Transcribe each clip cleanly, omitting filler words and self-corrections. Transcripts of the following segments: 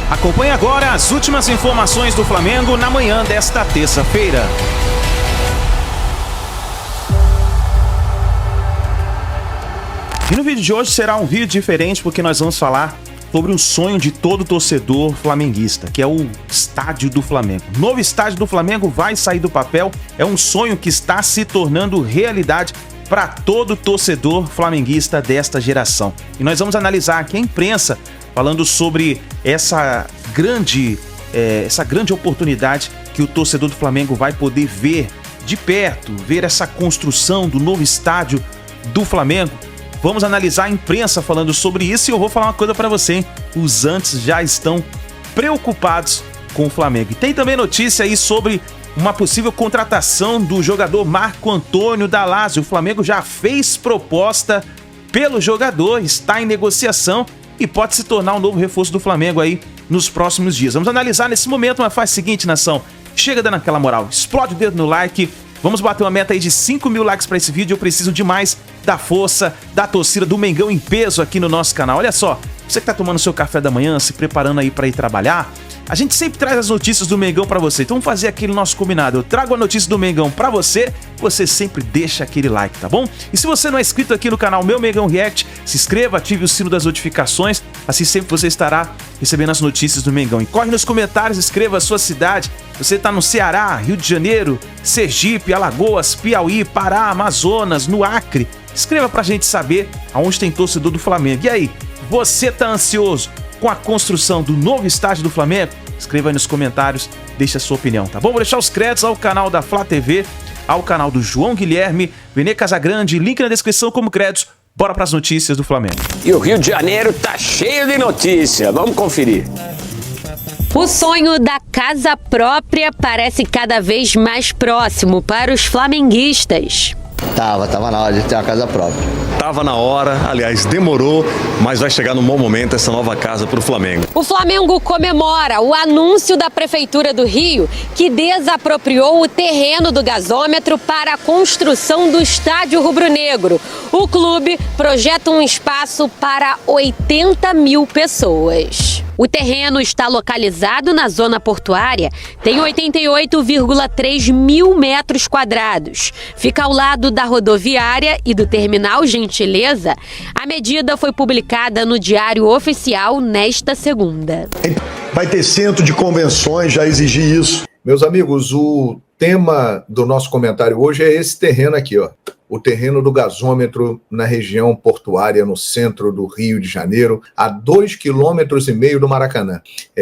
Acompanhe agora as últimas informações do Flamengo na manhã desta terça-feira. E no vídeo de hoje será um vídeo diferente porque nós vamos falar sobre um sonho de todo torcedor flamenguista, que é o estádio do Flamengo. O novo estádio do Flamengo vai sair do papel, é um sonho que está se tornando realidade para todo torcedor flamenguista desta geração. E nós vamos analisar aqui a imprensa falando sobre essa grande oportunidade que o torcedor do Flamengo vai poder ver de perto, ver essa construção do novo estádio do Flamengo. Vamos analisar a imprensa falando sobre isso e eu vou falar uma coisa para você, hein? Os antes já estão preocupados com o Flamengo. E tem também notícia aí sobre uma possível contratação do jogador Marco Antônio da Lazio. O Flamengo já fez proposta pelo jogador, está em negociação e pode se tornar um novo reforço do Flamengo aí nos próximos dias. Vamos analisar nesse momento, mas faz o seguinte, nação, chega dando aquela moral, explode o dedo no like. Vamos bater uma meta aí de 5 mil likes para esse vídeo. Eu preciso demais da força da torcida do Mengão em peso aqui no nosso canal. Olha só, você que tá tomando seu café da manhã, se preparando aí para ir trabalhar, a gente sempre traz as notícias do Mengão para você. Então vamos fazer aquele nosso combinado. Eu trago a notícia do Mengão para você, você sempre deixa aquele like, tá bom? E se você não é inscrito aqui no canal Meu Mengão React, se inscreva, ative o sino das notificações, assim sempre você estará recebendo as notícias do Mengão. E corre nos comentários, escreva a sua cidade. Você tá no Ceará, Rio de Janeiro, Sergipe, Alagoas, Piauí, Pará, Amazonas, no Acre. Escreva pra gente saber aonde tem torcedor do Flamengo. E aí, você tá ansioso com a construção do novo estádio do Flamengo? Escreva aí nos comentários, deixa a sua opinião, tá bom? Vou deixar os créditos ao canal da Flá TV, ao canal do João Guilherme, Vene Casagrande, link na descrição como créditos. Bora pras notícias do Flamengo. E o Rio de Janeiro tá cheio de notícia, vamos conferir. O sonho da casa própria parece cada vez mais próximo para os flamenguistas. Tava na hora de ter uma casa própria. Tava na hora, aliás, demorou, mas vai chegar num bom momento essa nova casa para o Flamengo. O Flamengo comemora o anúncio da Prefeitura do Rio que desapropriou o terreno do gasômetro para a construção do estádio rubro-negro. O clube projeta um espaço para 80 mil pessoas. O terreno está localizado na zona portuária, tem 88,3 mil metros quadrados. Fica ao lado da rodoviária e do terminal Gentileza. A medida foi publicada no Diário Oficial nesta segunda. Vai ter centro de convenções, já exigi isso. Meus amigos, o tema do nosso comentário hoje é esse terreno aqui, ó. O terreno do gasômetro na região portuária, no centro do Rio de Janeiro, a 2,5 km do Maracanã.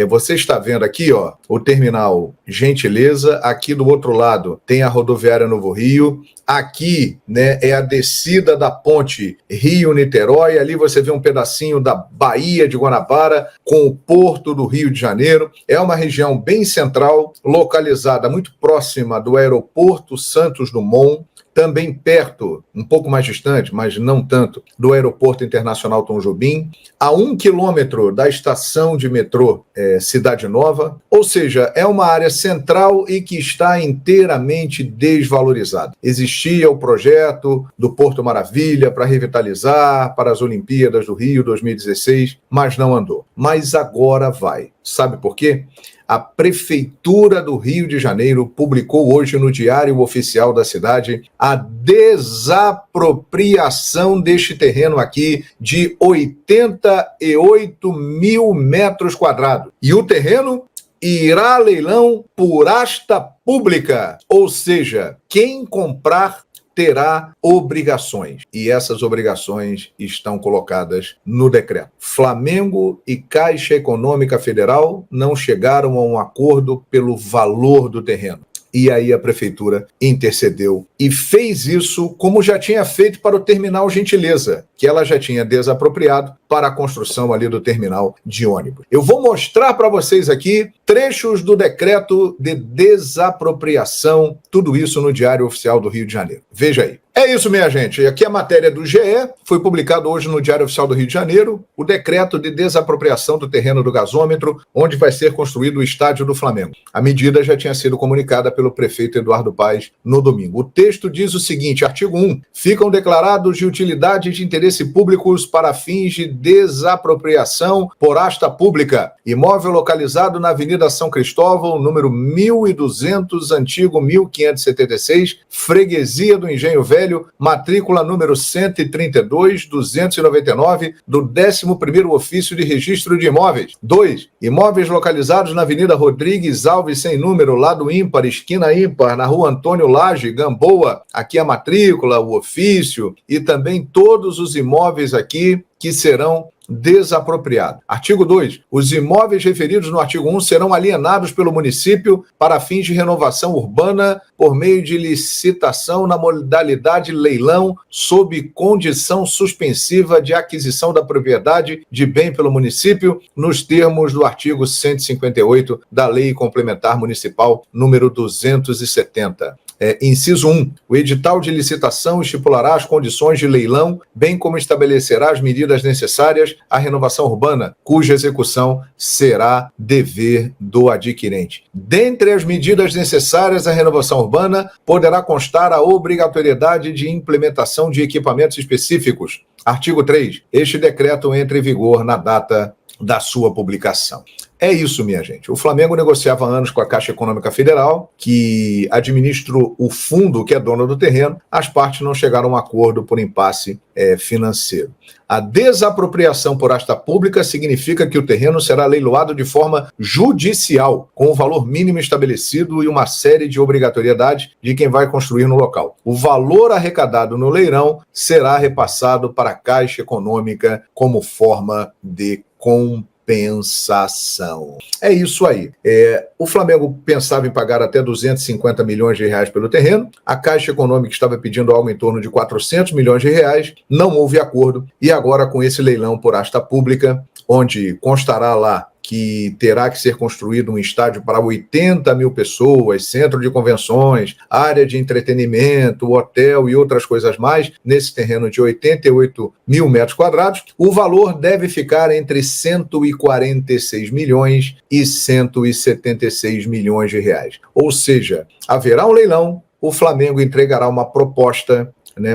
Você está vendo aqui, ó, o terminal Gentileza, aqui do outro lado tem a rodoviária Novo Rio, aqui, né, é a descida da ponte Rio-Niterói, ali você vê um pedacinho da Baía de Guanabara com o porto do Rio de Janeiro. É uma região bem central, localizada muito próxima do aeroporto Santos Dumont, também perto, um pouco mais distante, mas não tanto, do Aeroporto Internacional Tom Jobim, a 1 quilômetro da estação de metrô Cidade Nova, ou seja, é uma área central e que está inteiramente desvalorizada. Existia o projeto do Porto Maravilha para revitalizar para as Olimpíadas do Rio 2016, mas não andou. Mas agora vai. Sabe por quê? A Prefeitura do Rio de Janeiro publicou hoje no Diário Oficial da cidade a desapropriação deste terreno aqui de 88 mil metros quadrados. E o terreno irá a leilão por asta pública, ou seja, quem comprar terá obrigações, e essas obrigações estão colocadas no decreto. Flamengo e Caixa Econômica Federal não chegaram a um acordo pelo valor do terreno. E aí a prefeitura intercedeu e fez isso como já tinha feito para o terminal Gentileza, que ela já tinha desapropriado para a construção ali do terminal de ônibus. Eu vou mostrar para vocês aqui trechos do decreto de desapropriação, tudo isso no Diário Oficial do Rio de Janeiro. Veja aí. É isso, minha gente. Aqui a matéria do GE, foi publicado hoje no Diário Oficial do Rio de Janeiro, o decreto de desapropriação do terreno do gasômetro, onde vai ser construído o estádio do Flamengo. A medida já tinha sido comunicada pelo prefeito Eduardo Paes no domingo. O texto diz o seguinte, artigo 1, ficam declarados de utilidade de interesse públicos para fins de desapropriação por asta pública, imóvel localizado na Avenida São Cristóvão, número 1200, antigo 1576, freguesia do Engenho Velho, matrícula número 132.299 do 11º Ofício de Registro de Imóveis. 2. Imóveis localizados na Avenida Rodrigues Alves, sem número, lado ímpar, esquina ímpar, na Rua Antônio Lage, Gamboa. Aqui a matrícula, o ofício e também todos os imóveis aqui que serão desapropriados. Artigo 2. Os imóveis referidos no artigo 1 serão alienados pelo município para fins de renovação urbana por meio de licitação na modalidade leilão, sob condição suspensiva de aquisição da propriedade de bem pelo município, nos termos do artigo 158 da Lei Complementar Municipal número 270. Inciso 1. O edital de licitação estipulará as condições de leilão, bem como estabelecerá as medidas necessárias à renovação urbana, cuja execução será dever do adquirente. Dentre as medidas necessárias à renovação urbana, poderá constar a obrigatoriedade de implementação de equipamentos específicos. Artigo 3. Este decreto entra em vigor na data da sua publicação. É isso, minha gente. O Flamengo negociava há anos com a Caixa Econômica Federal, que administra o fundo que é dono do terreno. As partes não chegaram a um acordo por impasse financeiro. A desapropriação por asta pública significa que o terreno será leiloado de forma judicial, com o valor mínimo estabelecido e uma série de obrigatoriedades de quem vai construir no local. O valor arrecadado no leilão será repassado para a Caixa Econômica como forma de compensação. É isso aí. O Flamengo pensava em pagar até 250 milhões de reais pelo terreno. A Caixa Econômica estava pedindo algo em torno de 400 milhões de reais. Não houve acordo. E agora, com esse leilão por asta pública, onde constará lá que terá que ser construído um estádio para 80 mil pessoas, centro de convenções, área de entretenimento, hotel e outras coisas mais, nesse terreno de 88 mil metros quadrados, o valor deve ficar entre 146 milhões e 176 milhões de reais. Ou seja, haverá um leilão, o Flamengo entregará uma proposta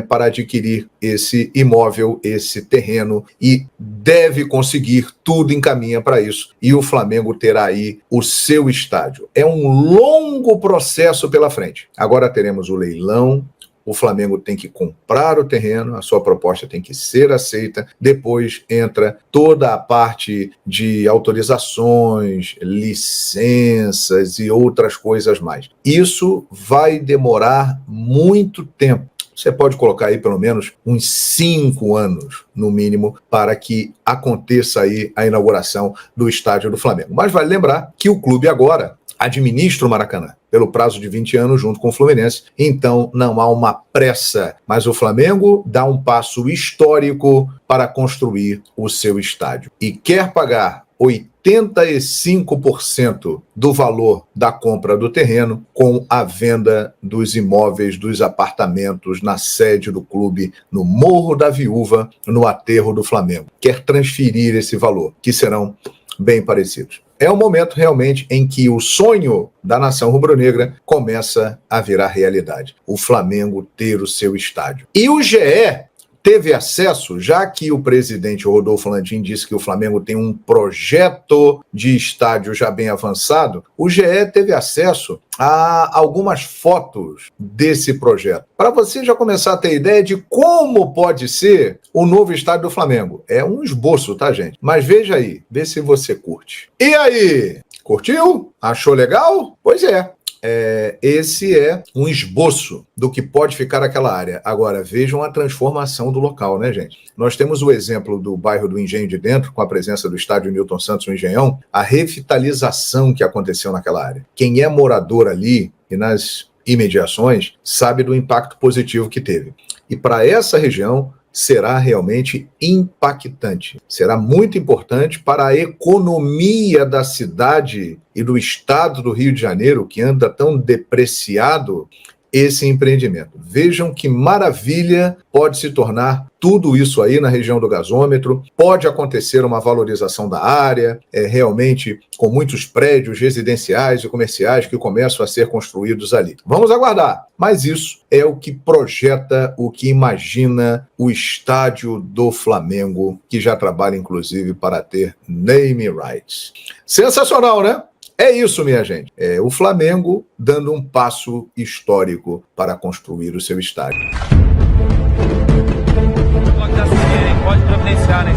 para adquirir esse imóvel, esse terreno, e deve conseguir, tudo encaminha para isso, e o Flamengo terá aí o seu estádio. É um longo processo pela frente. Agora teremos o leilão, o Flamengo tem que comprar o terreno, a sua proposta tem que ser aceita, depois entra toda a parte de autorizações, licenças e outras coisas mais. Isso vai demorar muito tempo. Você pode colocar aí pelo menos uns 5 anos, no mínimo, para que aconteça aí a inauguração do estádio do Flamengo. Mas vale lembrar que o clube agora administra o Maracanã pelo prazo de 20 anos junto com o Fluminense, então não há uma pressa, mas o Flamengo dá um passo histórico para construir o seu estádio e quer pagar 85% do valor da compra do terreno com a venda dos imóveis, dos apartamentos na sede do clube, no Morro da Viúva, no aterro do Flamengo. Quer transferir esse valor, que serão bem parecidos. É o momento realmente em que o sonho da nação rubro-negra começa a virar realidade. O Flamengo ter o seu estádio. E o GE teve acesso, já que o presidente Rodolfo Landim disse que o Flamengo tem um projeto de estádio já bem avançado, o GE teve acesso a algumas fotos desse projeto. Para você já começar a ter ideia de como pode ser o novo estádio do Flamengo. É um esboço, tá, gente? Mas veja aí, vê se você curte. E aí? Curtiu? Achou legal? Pois é. Esse é um esboço do que pode ficar aquela área. Agora, vejam a transformação do local, né, gente? Nós temos o exemplo do bairro do Engenho de Dentro, com a presença do estádio Newton Santos no Engenhão, a revitalização que aconteceu naquela área. Quem é morador ali e nas imediações sabe do impacto positivo que teve. E para essa região, será realmente impactante. Será muito importante para a economia da cidade e do estado do Rio de Janeiro, que anda tão depreciado, esse empreendimento. Vejam que maravilha pode se tornar tudo isso aí na região do gasômetro. Pode acontecer uma valorização da área, realmente com muitos prédios residenciais e comerciais que começam a ser construídos ali. Vamos aguardar, mas isso é o que projeta, o que imagina o estádio do Flamengo, que já trabalha inclusive para ter name rights. Sensacional, né? É isso, minha gente. É o Flamengo dando um passo histórico para construir o seu estádio. Pode providenciar, né?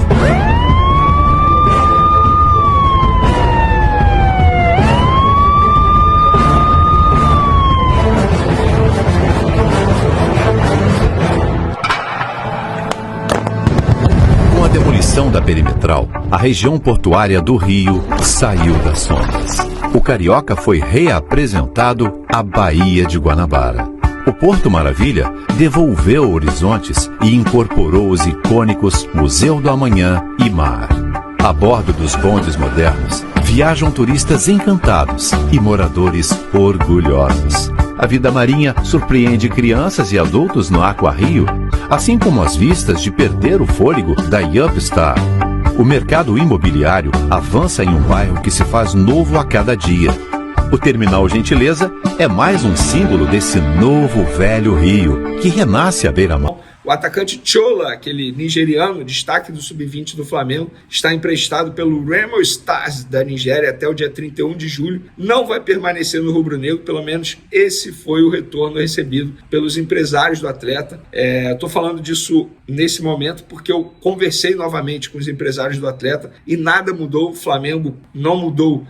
Com a demolição da perimetral, a região portuária do Rio saiu das sombras. O Carioca foi reapresentado à Baía de Guanabara. O Porto Maravilha devolveu horizontes e incorporou os icônicos Museu do Amanhã e Mar. A bordo dos bondes modernos, viajam turistas encantados e moradores orgulhosos. A vida marinha surpreende crianças e adultos no Aqua Rio, assim como as vistas de perder o fôlego da Yupstar. O mercado imobiliário avança em um bairro que se faz novo a cada dia. O Terminal Gentileza é mais um símbolo desse novo velho Rio, que renasce à beira-mar. O atacante Chola, aquele nigeriano, destaque do Sub-20 do Flamengo, está emprestado pelo Remo Stars da Nigéria até o dia 31 de julho. Não vai permanecer no rubro-negro, pelo menos esse foi o retorno recebido pelos empresários do atleta. Estou falando disso nesse momento porque eu conversei novamente com os empresários do atleta e nada mudou. O Flamengo não mudou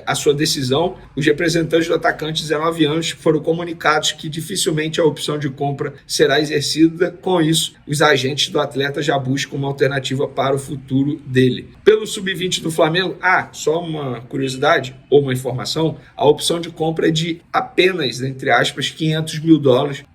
a sua decisão. Os representantes do atacante, 19 anos, foram comunicados que dificilmente a opção de compra será exercida. Com isso, os agentes do atleta já buscam uma alternativa para o futuro dele. Pelo Sub-20 do Flamengo, só uma curiosidade ou uma informação, a opção de compra é de apenas, entre aspas, $500 mil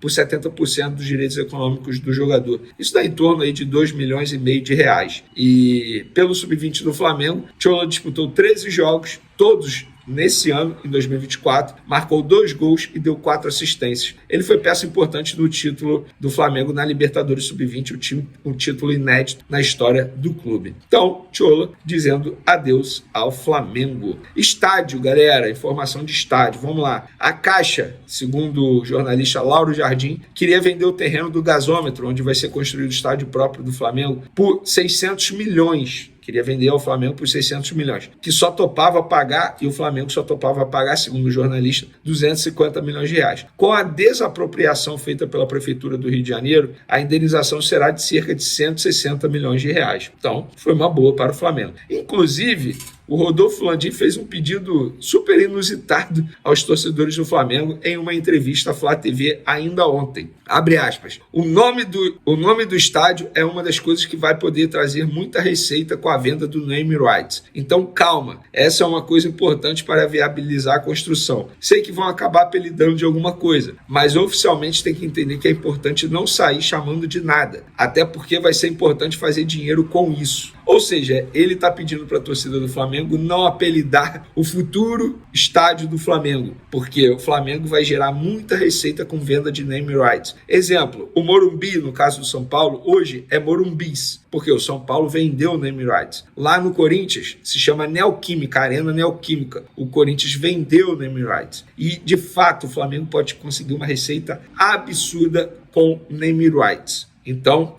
por 70% dos direitos econômicos do jogador. Isso dá em torno aí de R$2,5 milhões de reais. E pelo Sub-20 do Flamengo, Chola disputou 13 jogos, todos nesse ano, em 2024, marcou 2 gols e deu 4 assistências. Ele foi peça importante do título do Flamengo na Libertadores Sub-20, um título inédito na história do clube. Então, Chola dizendo adeus ao Flamengo. Estádio, galera, informação de estádio, vamos lá. A Caixa, segundo o jornalista Lauro Jardim, queria vender o terreno do gasômetro, onde vai ser construído o estádio próprio do Flamengo, por 600 milhões. Queria vender ao Flamengo por 600 milhões, que só topava pagar, e o Flamengo só topava pagar, segundo o jornalista, 250 milhões de reais. Com a desapropriação feita pela Prefeitura do Rio de Janeiro, a indenização será de cerca de 160 milhões de reais. Então, foi uma boa para o Flamengo. Inclusive, o Rodolfo Landim fez um pedido super inusitado aos torcedores do Flamengo em uma entrevista à Flá TV ainda ontem. Abre aspas. O nome do estádio é uma das coisas que vai poder trazer muita receita com a venda do name rights. Então calma, essa é uma coisa importante para viabilizar a construção. Sei que vão acabar apelidando de alguma coisa, mas oficialmente tem que entender que é importante não sair chamando de nada, até porque vai ser importante fazer dinheiro com isso. Ou seja, ele está pedindo para a torcida do Flamengo não apelidar o futuro estádio do Flamengo, porque o Flamengo vai gerar muita receita com venda de name rights. Exemplo, o Morumbi, no caso do São Paulo, hoje é Morumbis, porque o São Paulo vendeu o name rights. Lá no Corinthians, se chama Neoquímica, Arena Neoquímica. O Corinthians vendeu o name rights. E, de fato, o Flamengo pode conseguir uma receita absurda com name rights. Então,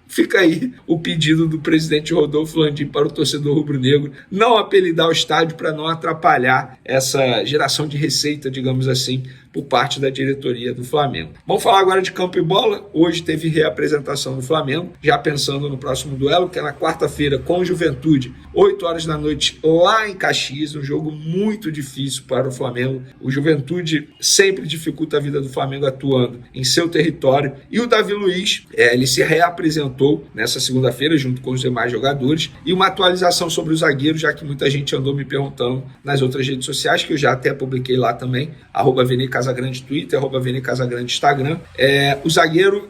fica aí o pedido do presidente Rodolfo Landim para o torcedor rubro-negro não apelidar o estádio para não atrapalhar essa geração de receita, digamos assim, por parte da diretoria do Flamengo. Vamos falar agora de campo e bola. Hoje teve reapresentação do Flamengo, já pensando no próximo duelo, que é na quarta-feira com o Juventude, 8 horas da noite, lá em Caxias, um jogo muito difícil para o Flamengo. O Juventude sempre dificulta a vida do Flamengo atuando em seu território. E o Davi Luiz, ele se reapresentou nessa segunda-feira junto com os demais jogadores. E uma atualização sobre o zagueiro, já que muita gente andou me perguntando nas outras redes sociais, que eu já até publiquei lá também, @Vene Casagrande Twitter, @Vene Casagrande Instagram. O zagueiro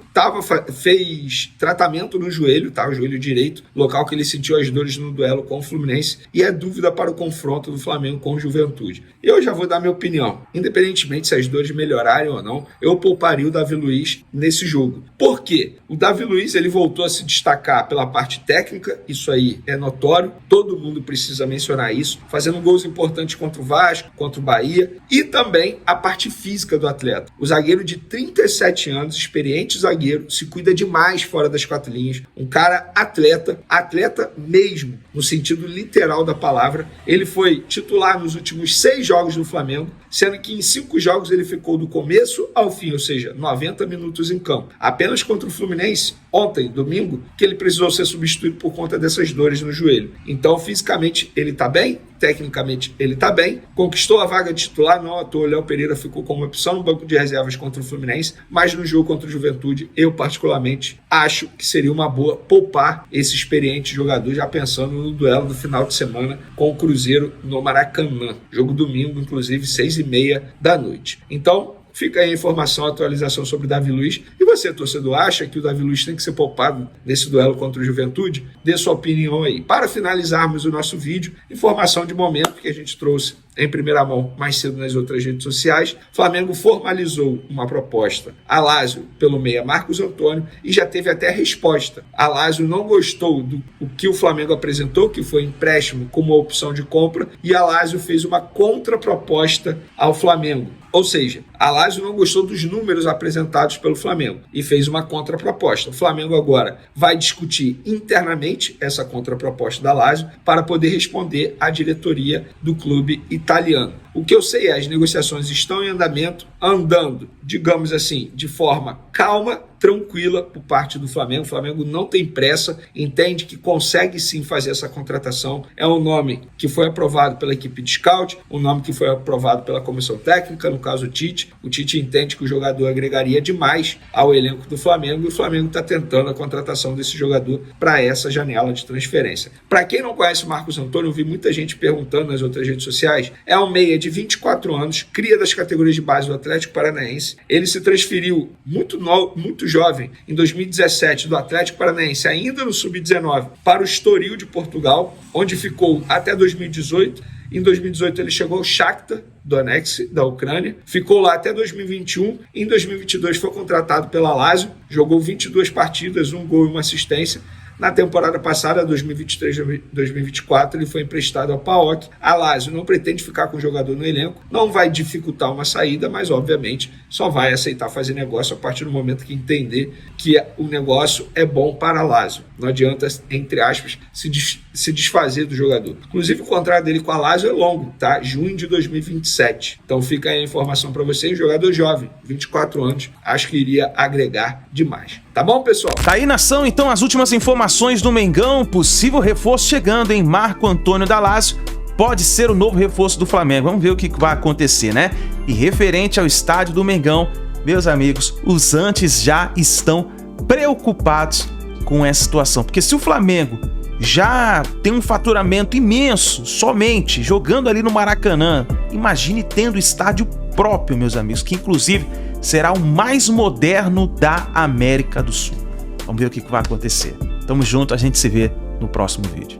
fez tratamento no joelho, tá? O joelho direito, local que ele sentiu as dores no duelo com o Fluminense, e é dúvida para o confronto do Flamengo com o Juventude. Eu já vou dar minha opinião. Independentemente se as dores melhorarem ou não, eu pouparia o Davi Luiz nesse jogo. Por quê? O Davi Luiz, ele voltou a se destacar pela parte técnica, isso aí é notório, todo mundo precisa mencionar isso, fazendo gols importantes contra o Vasco, contra o Bahia, e também a parte física do atleta. O zagueiro de 37 anos, experiente zagueiro, se cuida demais fora das 4 linhas, um cara atleta mesmo, no sentido literal da palavra. Ele foi titular nos últimos 6 jogos do Flamengo, sendo que em 5 jogos ele ficou do começo ao fim, ou seja, 90 minutos em campo. Apenas contra o Fluminense, ontem, domingo, que ele precisou ser substituído por conta dessas dores no joelho. Então, fisicamente, ele tá bem, tecnicamente, ele tá bem, conquistou a vaga de titular, não à toa, o Léo Pereira ficou como opção no banco de reservas contra o Fluminense, mas no jogo contra o Juventude, eu particularmente acho que seria uma boa poupar esse experiente jogador, já pensando no duelo do final de semana com o Cruzeiro no Maracanã. Jogo domingo, inclusive, 6h30 da noite. Então, fica aí a informação, a atualização sobre o Davi Luiz. E você, torcedor, acha que o Davi Luiz tem que ser poupado nesse duelo contra o Juventude? Dê sua opinião aí. Para finalizarmos o nosso vídeo, informação de momento que a gente trouxe em primeira mão mais cedo nas outras redes sociais. Flamengo formalizou uma proposta a Lazio pelo meia Marcos Antônio e já teve até resposta. A Lazio não gostou do que o Flamengo apresentou, que foi empréstimo como opção de compra, e a Lazio fez uma contraproposta ao Flamengo. Ou seja, a Lazio não gostou dos números apresentados pelo Flamengo e fez uma contraproposta. O Flamengo agora vai discutir internamente essa contraproposta da Lazio para poder responder à diretoria do clube italiano. O que eu sei é que as negociações estão em andamento, andando, digamos assim, de forma calma, tranquila por parte do Flamengo. O Flamengo não tem pressa, entende que consegue sim fazer essa contratação. É um nome que foi aprovado pela equipe de scout, um nome que foi aprovado pela comissão técnica, no caso o Tite. O Tite entende que o jogador agregaria demais ao elenco do Flamengo e o Flamengo está tentando a contratação desse jogador para essa janela de transferência. Para quem não conhece o Marcos Antônio, eu vi muita gente perguntando nas outras redes sociais, é um meia de 24 anos, cria das categorias de base do Atlético Paranaense. Ele se transferiu muito jovem, em 2017, do Atlético Paranaense, ainda no Sub-19, para o Estoril de Portugal, onde ficou até 2018. Em 2018 ele chegou ao Shakhtar Donetsk, da Ucrânia, ficou lá até 2021. Em 2022 foi contratado pela Lazio, jogou 22 partidas, 1 gol e 1 assistência. Na temporada passada, 2023-2024, ele foi emprestado ao PAOK. A Lazio não pretende ficar com o jogador no elenco, não vai dificultar uma saída, mas obviamente só vai aceitar fazer negócio a partir do momento que entender que o negócio é bom para a Lazio. Não adianta, entre aspas, se desfazer do jogador. Inclusive, o contrato dele com a Lazio é longo, tá? Junho de 2027. Então fica aí a informação para vocês. Jogador jovem, 24 anos, acho que iria agregar demais. Tá bom, pessoal? Tá aí, nação, então as últimas informações do Mengão. Possível reforço chegando, hein? Marco Antônio da Lazio pode ser o novo reforço do Flamengo. Vamos ver o que vai acontecer, né? E referente ao estádio do Mengão, meus amigos, os antes já estão preocupados com essa situação. Porque se o Flamengo já tem um faturamento imenso, somente jogando ali no Maracanã, imagine tendo estádio próprio, meus amigos, que inclusive será o mais moderno da América do Sul. Vamos ver o que vai acontecer. Tamo junto, a gente se vê no próximo vídeo.